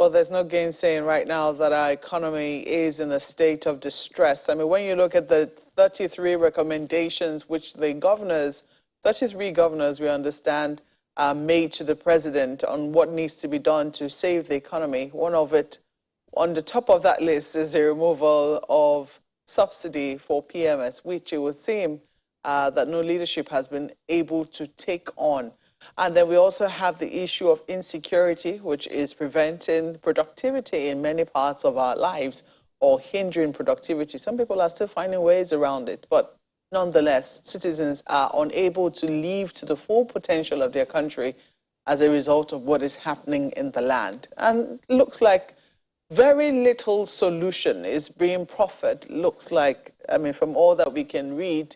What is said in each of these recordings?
Well, there's no gainsaying right now that our economy is in a state of distress. I mean, when you look at the 33 recommendations which the governors, 33 governors, we understand, made to the president on what needs to be done to save the economy, one of it, on the top of that list, is the removal of subsidy for PMS, which it would seem that no leadership has been able to take on. And then we also have the issue of insecurity, which is preventing productivity in many parts of our lives or hindering productivity. Some people are still finding ways around it, but nonetheless, citizens are unable to live to the full potential of their country as a result of what is happening in the land. And it looks like very little solution is being proffered. Looks like, I mean, from all that we can read,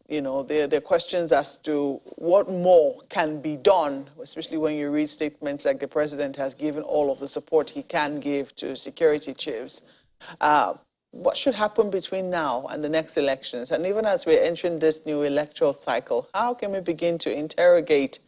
you know, there are questions as to what more can be done, especially when you read statements like the president has given all of the support he can give to security chiefs. What should happen between now and the next elections? And even as we're entering this new electoral cycle, how can we begin to interrogate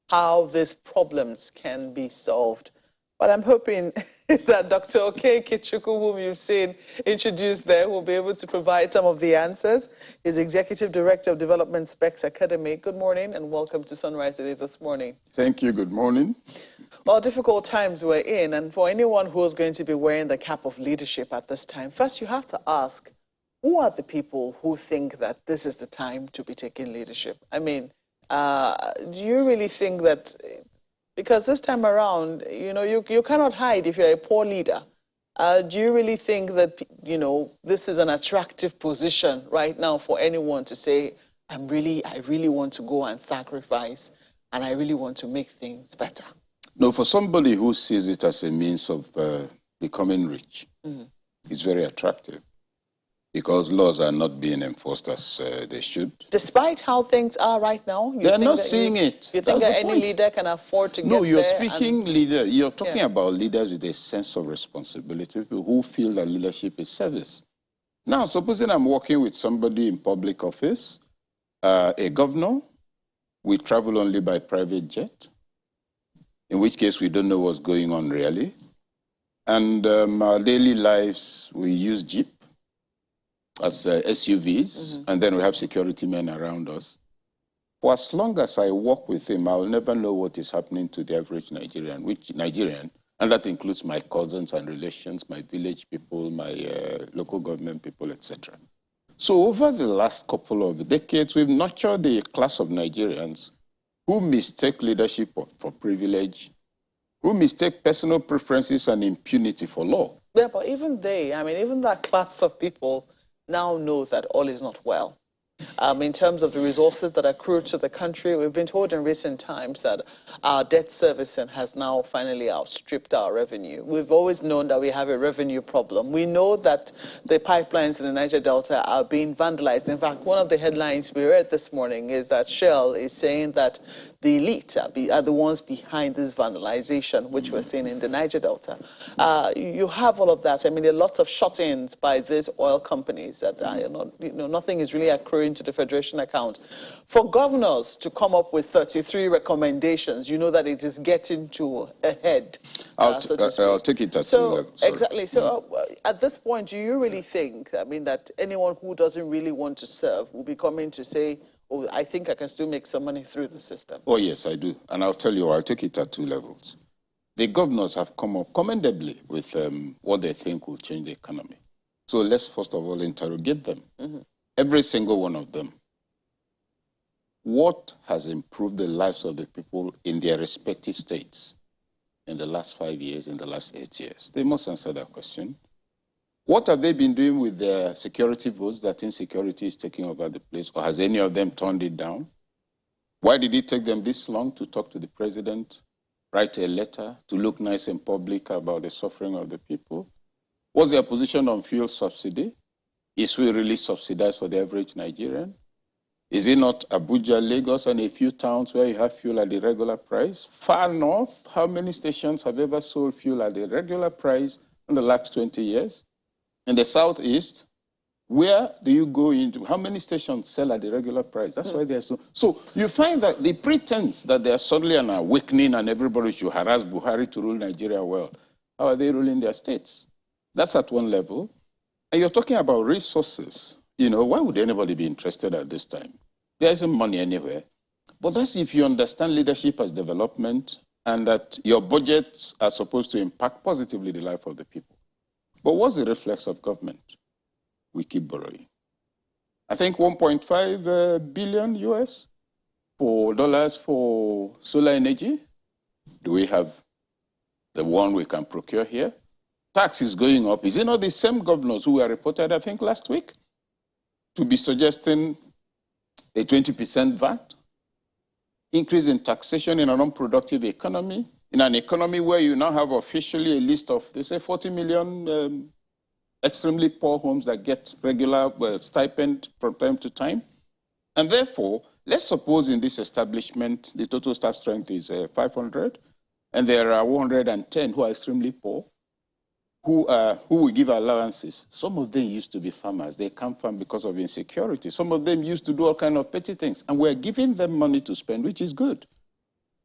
how these problems can be solved? But I'm hoping that Dr. Okey Kichuku, whom you've seen introduced there, will be able to provide some of the answers. He's Executive Director of Development Specs Academy. Good morning and welcome to Sunrise Today this morning. Thank you. Good morning. Well, difficult times we're in, and for anyone who is going to be wearing the cap of leadership at this time, first you have to ask, who are the people who think that this is the time to be taking leadership? I mean, do you really think that... Because this time around, you know, you cannot hide if you're a poor leader. Do you really think that, you know, this is an attractive position right now for anyone to say, I really want to go and sacrifice, and I really want to make things better? No, for somebody who sees it as a means of becoming rich, it's very attractive. Because laws are not being enforced as they should. Despite how things are right now? They're not seeing it. You think that any leader can afford to get there? No, you're speaking leader. You're talking about leaders with a sense of responsibility, people who feel that leadership is service. Now, supposing I'm working with somebody in public office, a governor, we travel only by private jet, in which case we don't know what's going on really. And our daily lives, we use Jeep as SUVs, and then we have security men around us. For as long as I work with him, I'll never know what is happening to the average Nigerian, and that includes my cousins and relations, my village people, my local government people, etc. So over the last couple of decades, we've nurtured a class of Nigerians who mistake leadership for privilege, who mistake personal preferences and impunity for law. Yeah, but even they, I mean, even that class of people now know that all is not well. In terms of the resources that accrue to the country, we've been told in recent times that our debt servicing has now finally outstripped our revenue. We've always known that we have a revenue problem. We know that the pipelines in the Niger Delta are being vandalized. In fact, one of the headlines we read this morning is that Shell is saying that the elite are the ones behind this vandalization, which we're seeing in the Niger Delta. You have all of that. I mean, there are lots of shut-ins by these oil companies that, nothing is really accruing to the Federation account. For governors to come up with 33 recommendations, you know that it is getting to a head. I'll take it at two levels. Exactly. So at this point, do you really think, I mean, that anyone who doesn't really want to serve will be coming to say, oh, I think I can still make some money through the system? Oh, yes, I do. And I'll tell you, I'll take it at two levels. The governors have come up commendably with what they think will change the economy. So let's first of all interrogate them. Every single one of them. What has improved the lives of the people in their respective states in the last 5 years, in the last 8 years? They must answer that question. What have they been doing with their security votes that insecurity is taking over the place, or has any of them turned it down? Why did it take them this long to talk to the president, write a letter, to look nice in public about the suffering of the people? What's their position on fuel subsidy? Is we really subsidized for the average Nigerian? Is it not Abuja, Lagos, and a few towns where you have fuel at the regular price? Far north, how many stations have ever sold fuel at the regular price in the last 20 years? In the southeast, Where do you go into? How many stations sell at the regular price? That's why they're so. So you find that the pretense that there's suddenly an awakening and everybody should harass Buhari to rule Nigeria well. How are they ruling their states? That's at one level. And you're talking about resources. You know, why would anybody be interested at this time? There isn't money anywhere. But that's if you understand leadership as development and that your budgets are supposed to impact positively the life of the people. But what's the reflex of government? We keep borrowing. I think 1.5 billion US for dollars for solar energy. Do we have the one we can procure here? Tax is going up. Is it not the same governors who were reported, I think, last week, to be suggesting a 20% VAT? Increase in taxation in an unproductive economy, in an economy where you now have officially a list of, they say, 40 million extremely poor homes that get regular stipend from time to time. And therefore, let's suppose in this establishment, the total staff strength is 500, and there are 110 who are extremely poor, who will give allowances. Some of them used to be farmers. They can't farm because of insecurity. Some of them used to do all kinds of petty things. And we're giving them money to spend, which is good.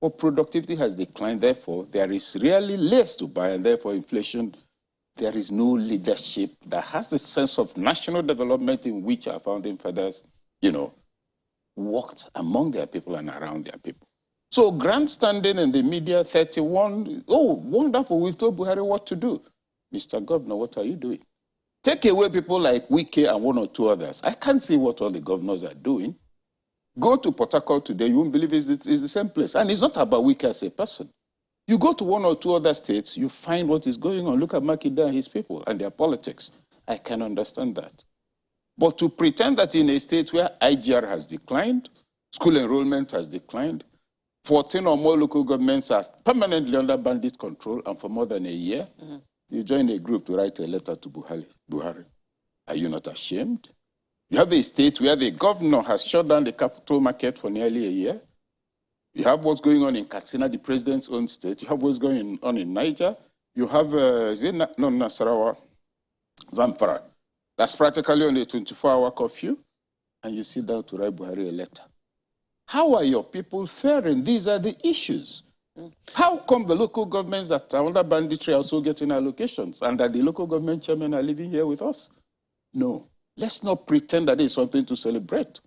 But productivity has declined. Therefore, there is really less to buy, and therefore inflation. There is no leadership that has a sense of national development in which our founding fathers, you know, worked among their people and around their people. So grandstanding in the media, 31, oh, wonderful, we've told Buhari what to do. Mr. Governor, what are you doing? Take away people like Wike and one or two others. I can't see what all the governors are doing. Go to Port Harcourt today, you won't believe it's the same place. And it's not about Wike as a person. You go to one or two other states, you find what is going on. Look at Makinde and his people and their politics. I can understand that. But to pretend that in a state where IGR has declined, school enrollment has declined, 14 or more local governments are permanently under bandit control, and for more than a year, you join a group to write a letter to Buhari. Are you not ashamed? You have a state where the governor has shut down the capital market for nearly a year. You have what's going on in Katsina, the president's own state. You have what's going on in Niger. You have, Nasarawa, Zamfara. That's practically on a 24-hour curfew. And you sit down to write Buhari a letter. How are your people faring? These are the issues. How come the local governments that are under banditry are also getting allocations and that the local government chairmen are living here with us? No. Let's not pretend that it's something to celebrate.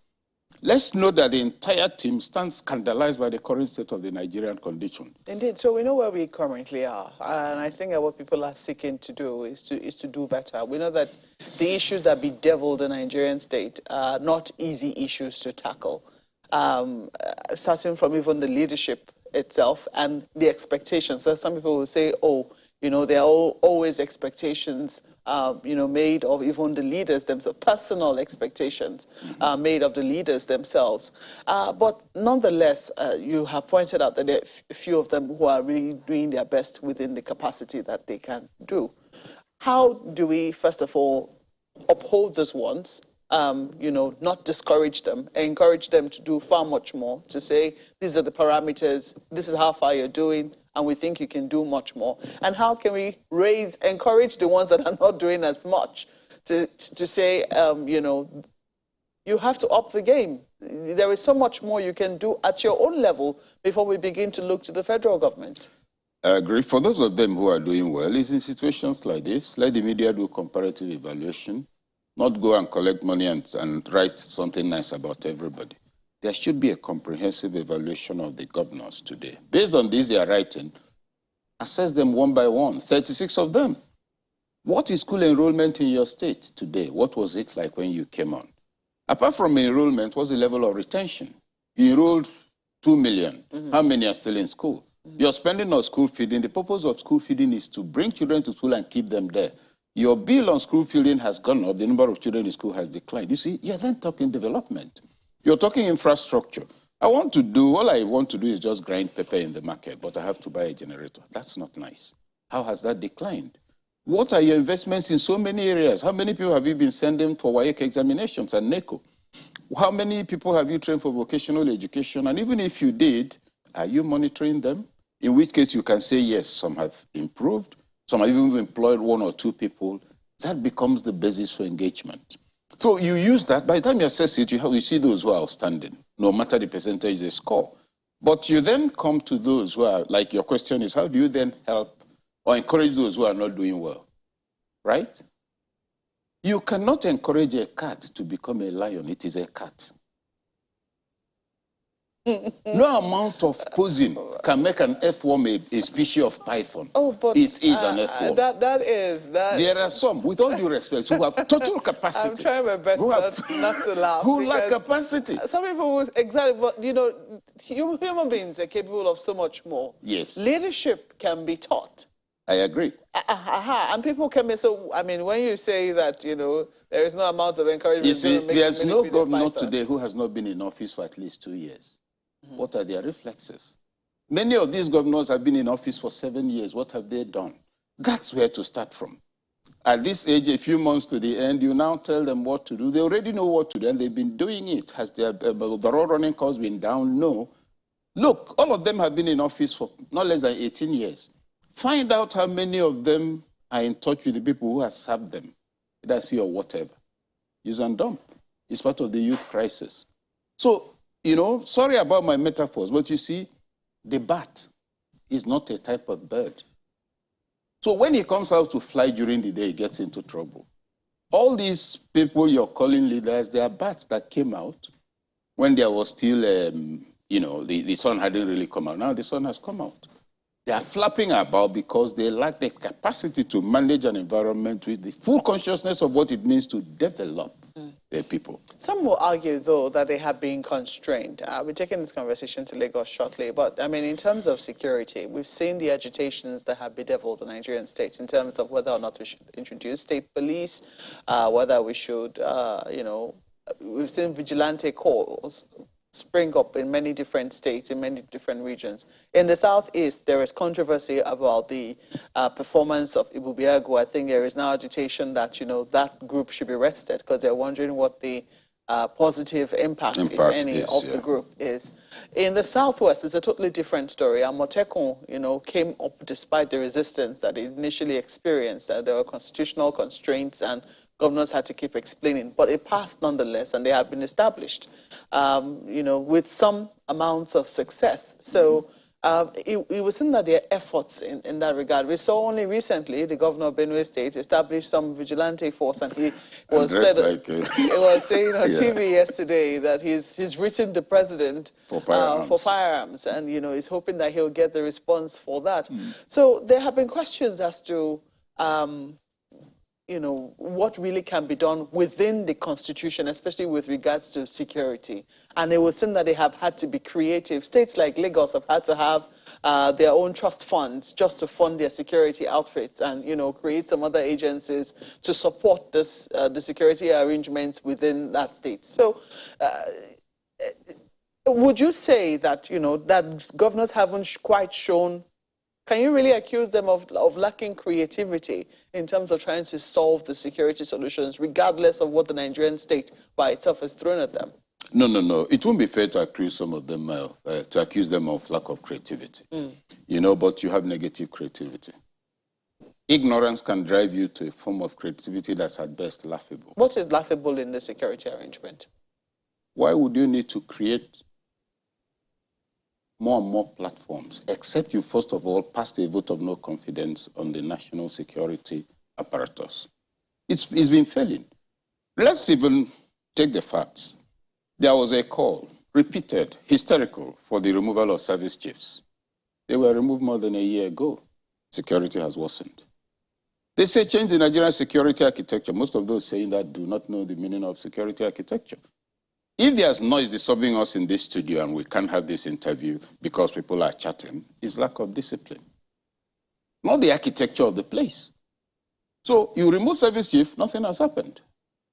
Let's know that the entire team stands scandalized by the current state of the Nigerian condition. Indeed. So we know where we currently are. And I think that what people are seeking to do is to do better. We know that the issues that bedevil the Nigerian state are not easy issues to tackle, starting from even the leadership itself and the expectations. So some people will say, oh, you know, there are always expectations, you know, made of even the leaders themselves, personal expectations made of the leaders themselves. But nonetheless, you have pointed out that there are a few of them who are really doing their best within the capacity that they can do. How do we, first of all, uphold those ones? You know, not discourage them, encourage them to do far much more, to say, these are the parameters, this is how far you're doing, and we think you can do much more. And how can we encourage the ones that are not doing as much to say, you know, you have to up the game. There is so much more you can do at your own level before we begin to look to the federal government. I agree. For those of them who are doing well, is in situations like this, let the media do comparative evaluation, not go and collect money and write something nice about everybody. There should be a comprehensive evaluation of the governors today. Based on this they are writing, assess them one by one, 36 of them. What is school enrollment in your state today? What was it like when you came on? Apart from enrollment, what's the level of retention? You enrolled 2 million. How many are still in school? You're spending on school feeding. The purpose of school feeding is to bring children to school and keep them there. Your bill on school feeding has gone up. The number of children in school has declined. You see, you're then talking development. You're talking infrastructure. All I want to do is just grind pepper in the market, but I have to buy a generator. That's not nice. How has that declined? What are your investments in so many areas? How many people have you been sending for WAEC examinations and NECO? How many people have you trained for vocational education? And even if you did, are you monitoring them? In which case you can say, yes, some have improved. Some have even employed 1 or 2 people. That becomes the basis for engagement. So you use that. By the time you assess it, you see those who are outstanding, no matter the percentage they score. But you then come to those who are, like your question is, how do you then help or encourage those who are not doing well, right? You cannot encourage a cat to become a lion. It is a cat. No amount of posing can make an earthworm a species of python. Oh, but it is an earthworm. That. There are some, with all due respect, who have total capacity. I'm trying my best not to laugh. Who lack capacity. Some people will, exactly, but you know, human beings are capable of so much more. Yes. Leadership can be taught. I agree. And people can be, so, I mean, when you say that, you know, there is no amount of encouragement. You see, there's no governor today who has not been in office for at least 2 years. What are their reflexes? Many of these governors have been in office for 7 years. What have they done? That's where to start from. At this age, a few months to the end, you now tell them what to do. They already know what to do, and they've been doing it. Has their overall running costs been down? No. Look, all of them have been in office for not less than 18 years. Find out how many of them are in touch with the people who have served them. That's few or whatever. Use and dump. It's part of the youth crisis. So, you know, sorry about my metaphors, but you see, the bat is not a type of bird. So when he comes out to fly during the day, he gets into trouble. All these people you're calling leaders, they are bats that came out when there was still, you know, the sun hadn't really come out. Now the sun has come out. They are flapping about because they lack the capacity to manage an environment with the full consciousness of what it means to develop their people. Some will argue, though, that they have been constrained. We're taking this conversation to Lagos shortly, but I mean, in terms of security, we've seen the agitations that have bedeviled the Nigerian states in terms of whether or not we should introduce state police, whether we should, you know, we've seen vigilante calls spring up in many different states, in many different regions. In the Southeast, there is controversy about the performance of Ibubiago. I think there is now agitation that, you know, that group should be arrested because they're wondering what the positive impact if any, of the group is. In the Southwest, it's a totally different story. Amotekun, you know, came up despite the resistance that it initially experienced, that there were constitutional constraints and governors had to keep explaining, but it passed nonetheless, and they have been established, you know, with some amounts of success. So it was in that there are efforts in that regard. We saw only recently the governor of Benue State established some vigilante force, and he was said, it was saying on TV yesterday that he's written the president for firearms, and you know, he's hoping that he'll get the response for that. So there have been questions as to you know, what really can be done within the Constitution, especially with regards to security. And it would seem that they have had to be creative. States like Lagos have had to have their own trust funds just to fund their security outfits and, you know, create some other agencies to support this, the security arrangements within that state. So would you say that, you know, that governors haven't quite shown, can you really accuse them of lacking creativity in terms of trying to solve the security solutions, regardless of what the Nigerian state by itself has thrown at them? No, no, no. It won't be fair to accuse some of them, to accuse them of lack of creativity. You know, but you have negative creativity. Ignorance can drive you to a form of creativity that's at best laughable. What is laughable in the security arrangement? Why would you need to create more and more platforms, except you first of all passed a vote of no confidence on the national security apparatus? It's been failing. Let's even take the facts. There was a call, repeated, hysterical, for the removal of service chiefs. They were removed more than a year ago. Security has worsened. They say change the Nigerian security architecture. Most of those saying that do not know the meaning of security architecture. If there's noise disturbing us in this studio and we can't have this interview because people are chatting, it's lack of discipline, not the architecture of the place. So you remove service chief, nothing has happened.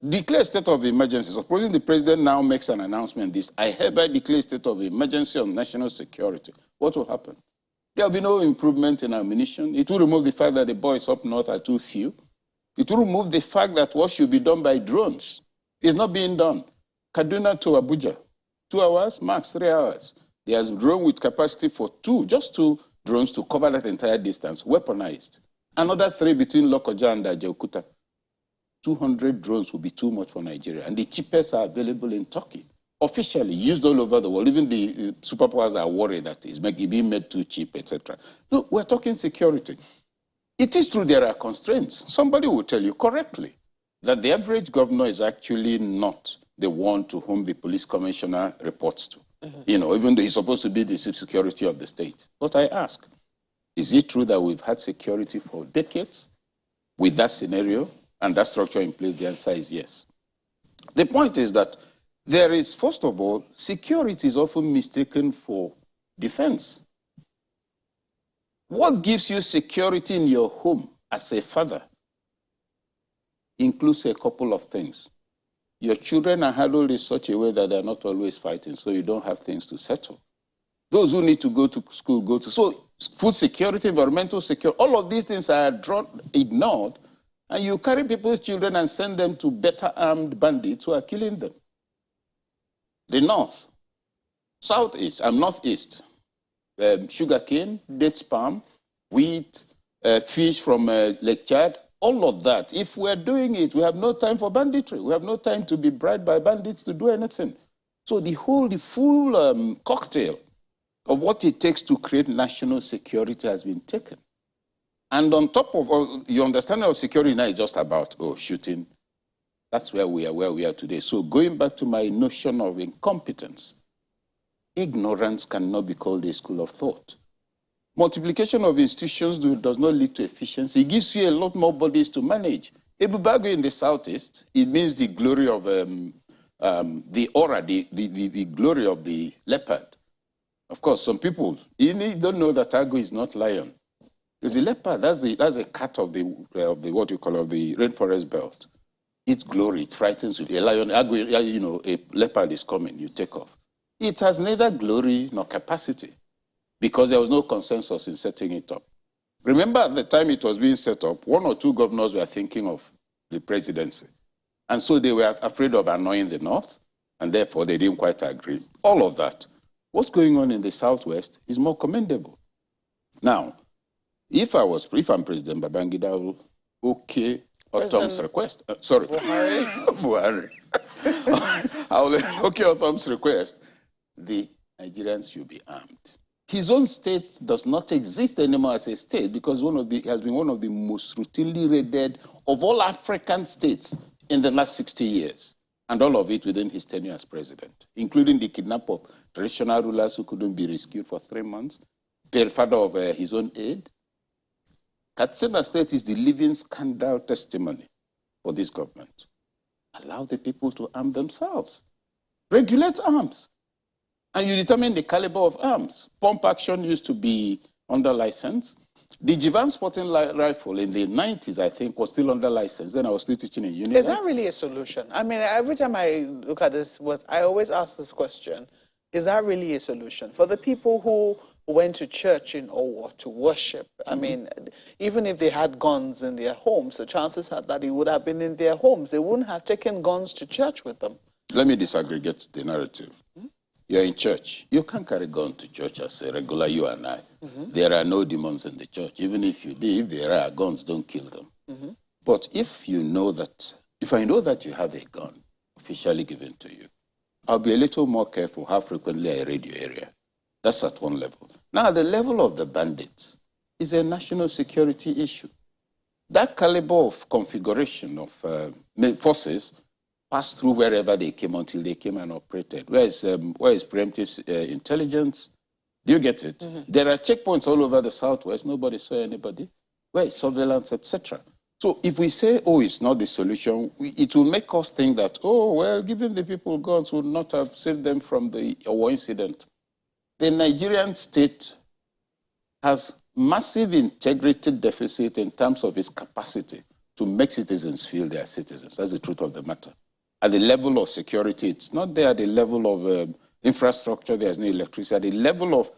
Declare state of emergency. Supposing the president now makes an announcement, I hereby declare state of emergency on national security. What will happen? There will be no improvement in ammunition. It will remove the fact that the boys up north are too few. It will remove the fact that what should be done by drones is not being done. Kaduna to Abuja, 2 hours, max 3 hours. There's a drone with capacity for just two drones to cover that entire distance, weaponized. Another 3 between Lokoja and Ajaokuta. 200 drones will be too much for Nigeria. And the cheapest are available in Turkey, officially used all over the world. Even the superpowers are worried that it's being made too cheap, etc. No, we're talking security. It is true there are constraints. Somebody will tell you correctly that the average governor is actually not the one to whom the police commissioner reports to. You know, even though he's supposed to be the chief security of the state. But I ask, is it true that we've had security for decades with that scenario and that structure in place? The answer is yes. The point is that there is, first of all, security is often mistaken for defense. What gives you security in your home as a father includes a couple of things. Your children are handled in such a way that they're not always fighting, so you don't have things to settle. Those who need to go to school, go to. So food security, environmental security, all of these things are ignored, and you carry people's children and send them to better armed bandits who are killing them. The north, southeast, and northeast, sugarcane, dates palm, wheat, fish from Lake Chad, all of that. If we're doing it, we have no time for banditry. We have no time to be bribed by bandits to do anything. So the full cocktail of what it takes to create national security has been taken. And on top of all, your understanding of security now is just about, shooting. That's where we are today. So going back to my notion of incompetence, ignorance cannot be called a school of thought. Multiplication of institutions does not lead to efficiency. It gives you a lot more bodies to manage. Ebubago in the southeast, it means the glory of the aura, the glory of the leopard. Of course, some people don't know that Ago is not lion. It's a leopard. That's a cat of the what you call of the rainforest belt. Its glory, it frightens you. A lion, a leopard is coming, you take off. It has neither glory nor capacity because there was no consensus in setting it up. Remember at the time it was being set up, one or two governors were thinking of the presidency. And so they were afraid of annoying the North, and therefore they didn't quite agree. All of that. What's going on in the Southwest is more commendable. Now, if I'm President Babangida, I will okay Tom's request. Buhari. Buhari. I will okay Tom's request. The Nigerians should be armed. His own state does not exist anymore as a state because it has been one of the most routinely raided of all African states in the last 60 years. And all of it within his tenure as president, including the kidnap of traditional rulers who couldn't be rescued for 3 months, the father of his own aide. Katsina State is the living scandal testimony for this government. Allow the people to arm themselves. Regulate arms. And you determine the caliber of arms. Pump action used to be under license. The Jivan sporting rifle in the 90s, I think, was still under license. Then I was still teaching in Unilag. Is that really a solution? I mean, every time I look at this, I always ask this question, is that really a solution? For the people who went to church in Owo to worship, I mean, even if they had guns in their homes, the chances are that it would have been in their homes. They wouldn't have taken guns to church with them. Let me disaggregate the narrative. You're in church. You can't carry gun to church as a regular you and I. There are no demons in the church. Even if you did, if there are guns, don't kill them. But if I know that you have a gun officially given to you, I'll be a little more careful how frequently I raid your area. That's at one level. Now, the level of the bandits is a national security issue. That caliber of configuration of forces passed through wherever they came until they came and operated. Where is preemptive intelligence? Do you get it? There are checkpoints all over the Southwest. Nobody saw anybody. Where is surveillance, etc.? So if we say, it's not the solution, it will make us think that, giving the people guns would not have saved them from the war incident. The Nigerian state has massive integrity deficit in terms of its capacity to make citizens feel they are citizens. That's the truth of the matter. At the level of security, it's not there. At the level of infrastructure, there's no electricity. At the level of,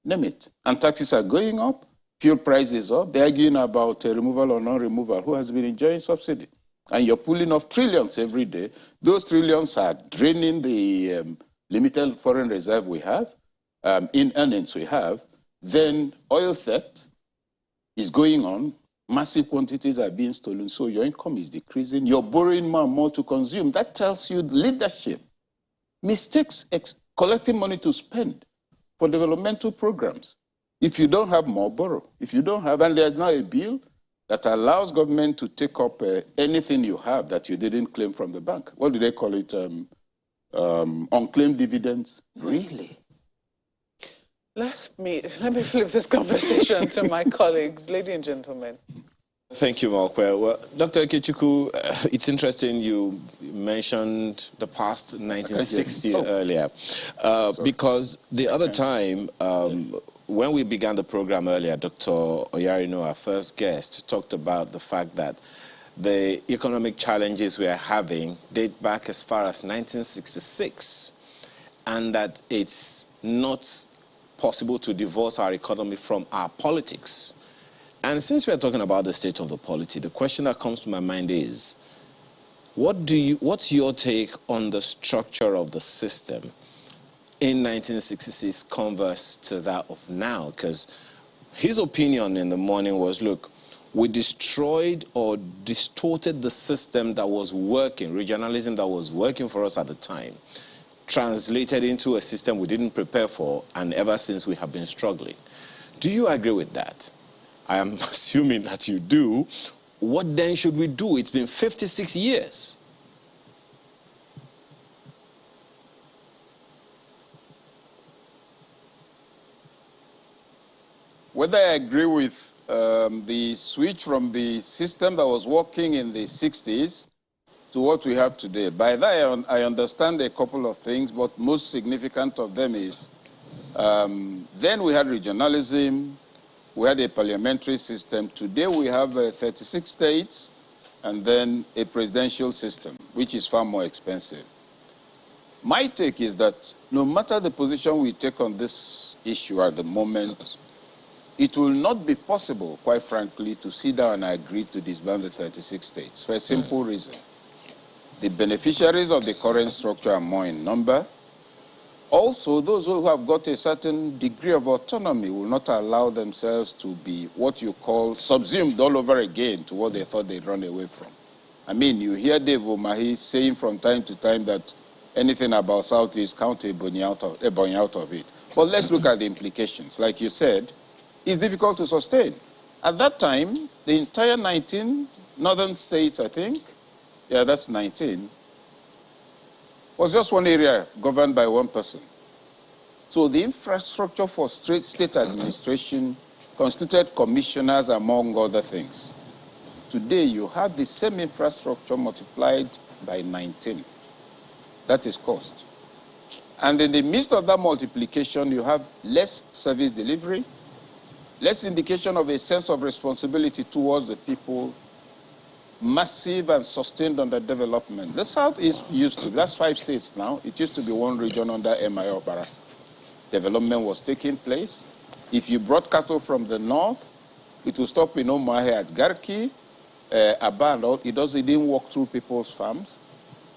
name it, and taxes are going up, fuel prices up. They're arguing about removal or non-removal. Who has been enjoying subsidy? And you're pulling off trillions every day. Those trillions are draining the limited foreign reserve we have, in earnings we have. Then oil theft is going on. Massive quantities are being stolen, so your income is decreasing. You're borrowing more and more to consume. That tells you leadership. Mistakes, collecting money to spend for developmental programs. If you don't have more, borrow. If you don't have, and there's now a bill that allows government to take up anything you have that you didn't claim from the bank. What do they call it? Unclaimed dividends. Really? Let me flip this conversation to my colleagues, ladies and gentlemen. Thank you, Mokwe. Well, Dr. Ikechukwu, it's interesting you mentioned the past 1960 earlier, because the other time, when we began the program earlier, Dr. Oyarino, our first guest, talked about the fact that the economic challenges we are having date back as far as 1966, and that it's not possible to divorce our economy from our politics. And since we are talking about the state of the polity, the question that comes to my mind is, what's your take on the structure of the system in 1966 converse to that of now? Because his opinion in the morning was, look, we destroyed or distorted the system that was working, regionalism that was working for us at the time, translated into a system we didn't prepare for, and ever since we have been struggling. Do you agree with that? I am assuming that you do. What then should we do? It's been 56 years. Whether I agree with the switch from the system that was working in the 60s to what we have today, by that I understand a couple of things, but most significant of them is then we had regionalism, we had a parliamentary system. Today we have 36 states and then a presidential system, which is far more expensive. My take is that no matter the position we take on this issue at the moment, it will not be possible, quite frankly, to sit down and agree to disband the 36 states for a simple reason. The beneficiaries of the current structure are more in number. Also, those who have got a certain degree of autonomy will not allow themselves to be what you call subsumed all over again to what they thought they'd run away from. I mean, you hear Dave Omahi saying from time to time that anything about Southeast County burning out of it. But let's look at the implications. Like you said, it's difficult to sustain. At that time, the entire 19 northern states, I think, yeah, that's 19, was just one area governed by one person. So the infrastructure for state administration constituted commissioners, among other things. Today, you have the same infrastructure multiplied by 19. That is cost. And in the midst of that multiplication, you have less service delivery, less indication of a sense of responsibility towards the people, massive and sustained underdevelopment. The Southeast used to, that's 5 states now, it used to be one region under M.I. Obara. Development was taking place. If you brought cattle from the north, it would stop in Omahe at Garki, Abalo. It didn't walk through people's farms.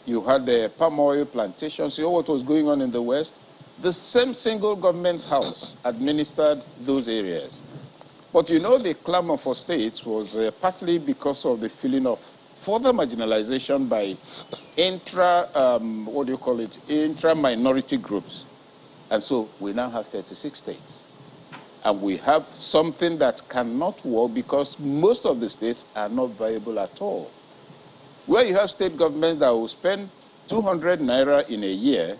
You had the palm oil plantations. You know what was going on in the west? The same single government house administered those areas. But you know, the clamor for states was partly because of the feeling of further marginalization by intra-minority groups. And so we now have 36 states. And we have something that cannot work because most of the states are not viable at all. Where you have state governments that will spend 200 naira in a year,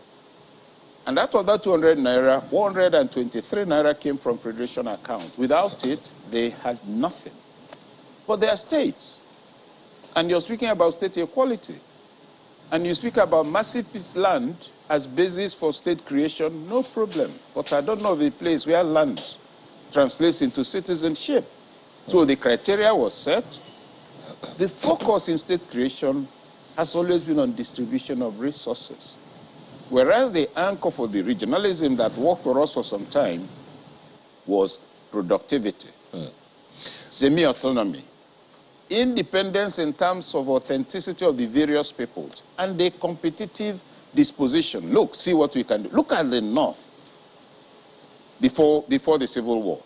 and out of that 200 naira, 123 naira came from federation account. Without it, they had nothing. But they are states. And you're speaking about state equality. And you speak about massive piece land as basis for state creation, no problem. But I don't know of a place where land translates into citizenship. So the criteria was set. The focus in state creation has always been on distribution of resources. Whereas the anchor for the regionalism that worked for us for some time was productivity, semi-autonomy, independence in terms of authenticity of the various peoples, and a competitive disposition. Look, see what we can do. Look at the North before the Civil War.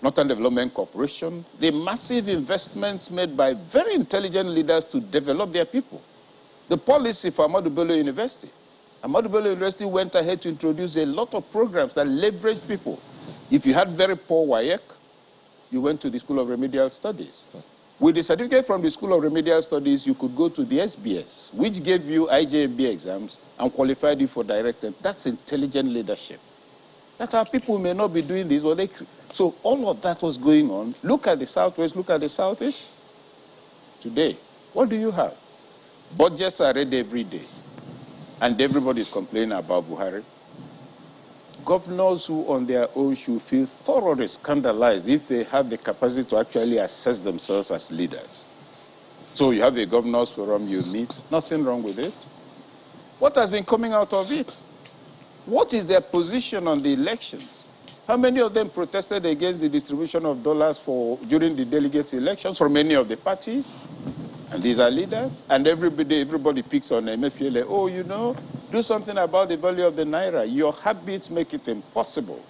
Northern Development Corporation, the massive investments made by very intelligent leaders to develop their people. The policy for Ahmadu Bello University. Ahmadu Bello University went ahead to introduce a lot of programs that leveraged people. If you had very poor WAEC, you went to the School of Remedial Studies. With the certificate from the School of Remedial Studies, you could go to the SBS, which gave you IJMB exams and qualified you for director. That's intelligent leadership. That our people may not be doing this, but so all of that was going on. Look at the Southwest, look at the Southeast. Today, what do you have? Budgets are read every day, and everybody's complaining about Buhari. Governors who on their own should feel thoroughly scandalized if they have the capacity to actually assess themselves as leaders. So you have a governors forum you meet, nothing wrong with it. What has been coming out of it? What is their position on the elections? How many of them protested against the distribution of dollars during the delegates' elections from any of the parties? And these are leaders. And everybody picks on Emefiele. Oh, you know, do something about the value of the naira. Your habits make it impossible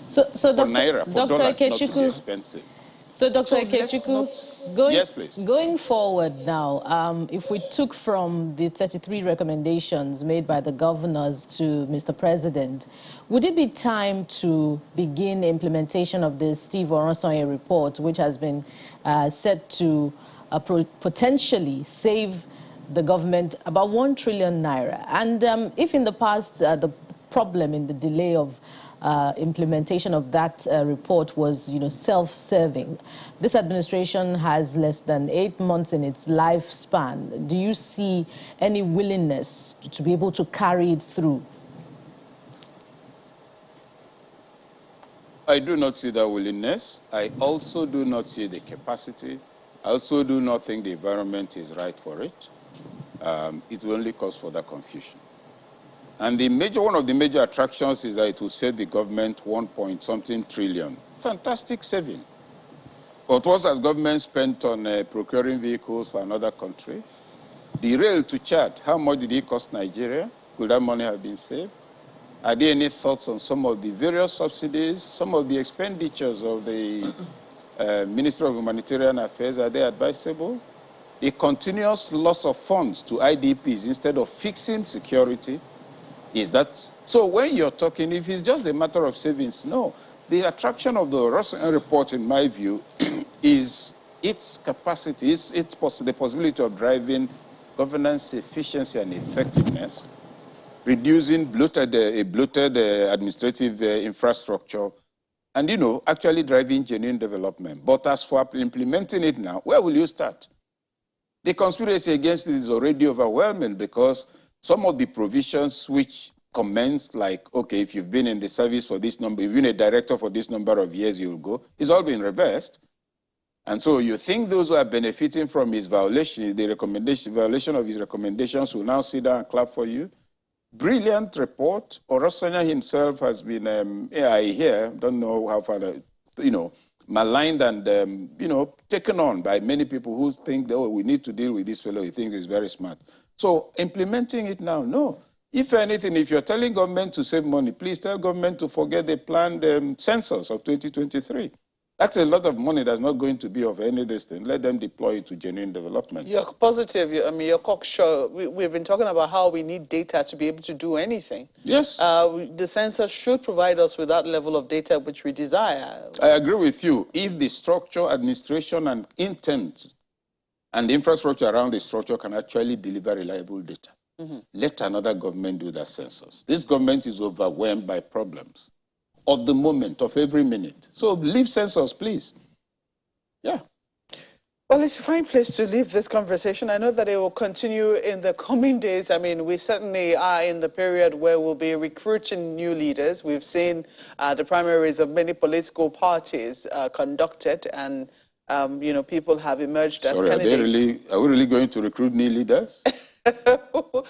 for naira, for Dr. dollar Ikechukwu, not to be expensive. So, Dr. Ikechukwu, yes, please. Going forward now, if we took from the 33 recommendations made by the governors to Mr. President, would it be time to begin implementation of the Steve Oronsanye report, which has been set to potentially save the government about 1 trillion naira? And if in the past the problem in the delay of implementation of that report was, self-serving, this administration has less than 8 months in its lifespan. Do you see any willingness to be able to carry it through? I do not see that willingness. I also do not see the capacity. I also do not think the environment is right for it. It will only cause further confusion. And one of the major attractions is that it will save the government 1-point-something trillion. Fantastic saving. But what has government spent on procuring vehicles for another country? The rail to Chad, how much did it cost Nigeria? Could that money have been saved? Are there any thoughts on some of the various subsidies, some of the expenditures of the Ministry of Humanitarian Affairs? Are they advisable? A continuous loss of funds to IDPs instead of fixing security, is that? So when you're talking, if it's just a matter of savings, no. The attraction of the Oronsanye report, in my view, is its capacity, the possibility of driving governance efficiency and effectiveness, reducing a bloated administrative infrastructure, and, actually driving genuine development. But as for implementing it now, where will you start? The conspiracy against it is already overwhelming because some of the provisions which commence like, okay, if you've been in the service for this number, you've been a director for this number of years, you'll go, it's all been reversed. And so you think those who are benefiting from his violation, violation of his recommendations will now sit down and clap for you? Brilliant report. Oronsanye himself has been, I hear, don't know how far, maligned and, taken on by many people who think, oh, we need to deal with this fellow. He thinks he's very smart. So implementing it now, no. If anything, if you're telling government to save money, please tell government to forget the planned census of 2023. That's a lot of money that's not going to be of any distance. Let them deploy it to genuine development. You're positive. You're cocksure. We've been talking about how we need data to be able to do anything. Yes. The census should provide us with that level of data which we desire. I agree with you. If the structure, administration, and intent and the infrastructure around the structure can actually deliver reliable data, let another government do that census. This government is overwhelmed by problems of the moment, of every minute. So leave census, please. Yeah. Well, it's a fine place to leave this conversation. I know that it will continue in the coming days. I mean, we certainly are in the period where we'll be recruiting new leaders. We've seen the primaries of many political parties conducted, and people have emerged as candidates. Are we really going to recruit new leaders?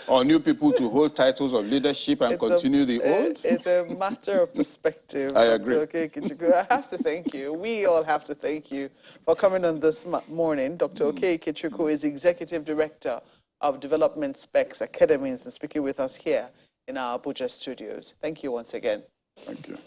Or new people to hold titles of leadership and continue the old? It's a matter of perspective. I agree. Dr. Ikechukwu, I have to thank you. We all have to thank you for coming on this morning. Dr. Ikechukwu is Executive Director of Development Specs Academies and speaking with us here in our Abuja studios. Thank you once again. Thank you.